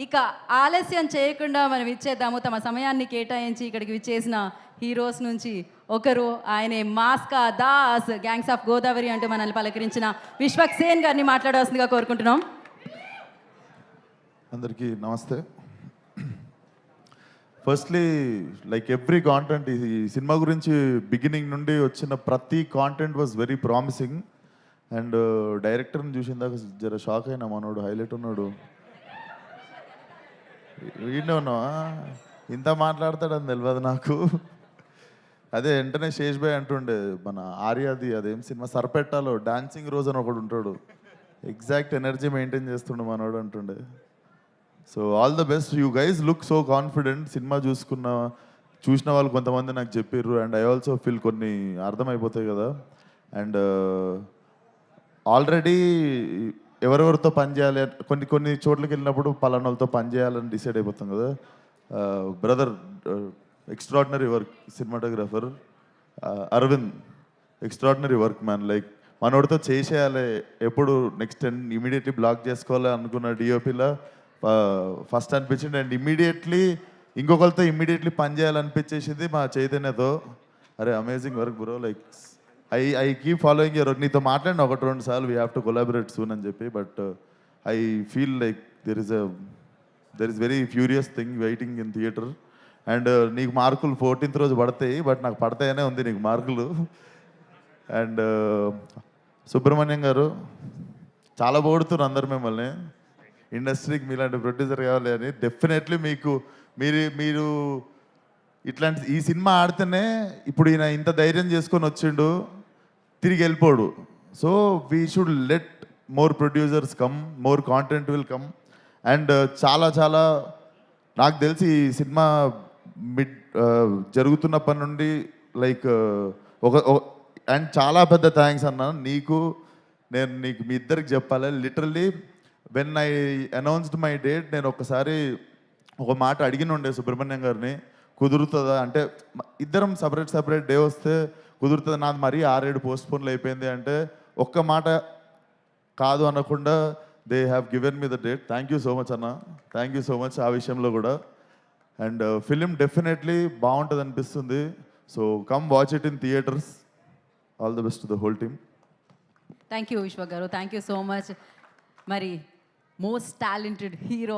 ఇక ఆలస్యం చేయకుండా మనం ఇచ్చేద్దాము. తమ సమయాన్ని కేటాయించి ఇక్కడికి విచ్చేసిన హీరోస్ నుంచి ఒకరు, ఆయనే మాస్కా దాస్, గ్యాంగ్స్ ఆఫ్ గోదావరి అంటూ మనల్ని పలకరించిన విశ్వక్ సేన్ గారిని మాట్లాడాల్సిందిగా కోరుకుంటున్నాం. అందరికీ నమస్తే. ఫస్ట్లీ లైక్ ఎవ్రీ కాంటెంట్, ఈ సినిమా గురించి బిగినింగ్ నుండి వచ్చిన ప్రతి content was very promising. And డైరెక్టర్ని చూసిన దాకా జర షాక్ అయినా, మనోడు హైలైట్ ఉన్నాడు. వీడినే ఉన్నావా, ఇంత మాట్లాడతాడని తెలియదు నాకు. అదే వెంటనే శేష్ భాయ్ అంటుండే, మన ఆర్యాది అదేం సినిమా సర్పెట్టాలో డాన్సింగ్ రోజు అని ఒకడు ఉంటాడు, ఎగ్జాక్ట్ ఎనర్జీ మెయింటైన్ చేస్తుండే మనోడు అంటుండే. So all the best, you guys look so confident. Cinema చూసిన వాళ్ళు కొంతమంది నాకు చెప్పారు, అండ్ ఐ ఆల్సో ఫీల్ కొన్ని అర్థమైపోతాయి కదా. అండ్ ఆల్రెడీ ఎవరెవరితో పని చేయాలి, కొన్ని చోట్లకి వెళ్ళినప్పుడు పలానా వాళ్ళతో పని చేయాలని డిసైడ్ అయిపోతాం కదా. Brother extraordinary work, cinematographer Arvind, extraordinary work man. Like మనోడితో చేసేయాలి, ఎప్పుడు నెక్స్ట్ ఇమీడియట్లీ బ్లాక్ చేసుకోవాలి అనుకున్న డిఓపిలా ఫస్ట్ అనిపించింది. అండ్ ఇమ్మీడియట్లీ ఇంకొకరితో ఇమ్మీడియట్లీ పని చేయాలనిపించేసింది మా చైతన్యతో. అరే amazing work bro, like I keep following your work. నీతో మాట్లాడిన 1-2 సార్లు we have to collaborate soon అని చెప్పి, but I feel like there is very furious thing waiting in theatre. And నీకు మార్కులు 14th రోజు పడతాయి, బట్ నాకు పడతాయనే ఉంది నీకు మార్కులు. అండ్ సుబ్రహ్మణ్యం గారు చాలా పొగుడుతున్నారు అందరు మిమ్మల్ని, ఇండస్ట్రీకి మీలాంటి ప్రొడ్యూసర్ కావాలి అని. డెఫినెట్లీ మీరు ఇట్లాంటి ఈ సినిమా ఆడితేనే ఇప్పుడు ఈయన ఇంత ధైర్యం చేసుకొని వచ్చిండు, తిరిగి వెళ్ళిపోడు. So we should let more producers come, more content will come. And చాలా నాకు తెలిసి ఈ సినిమా జరుగుతున్నప్పటి నుండి లైక్ అండ్ చాలా పెద్ద థ్యాంక్స్ అన్న నీకు. నేను మీ ఇద్దరికి చెప్పాలి, literally when I announced my date, నేను ఒకసారి ఒక మాట అడిగిన ఉండే సుబ్రహ్మణ్యం గారిని, కుదురుతుందా అంటే ఇద్దరం సపరేట్ డే వస్తే కుదురుతుంది, నాది మరీ 6-7 పోస్ట్పోన్లు అయిపోయింది అంటే ఒక్క మాట కాదు అనకుండా they have given me the date. Thank you so much అన్న, థ్యాంక్ యూ సో మచ్ ఆ విషయంలో కూడా. అండ్ ఫిలిం డెఫినెట్లీ బాగుంటుంది అనిపిస్తుంది. So come watch it in theatres. All the best to the whole team. Thank you Vishwak గారు, thank you so much. మరి most talented hero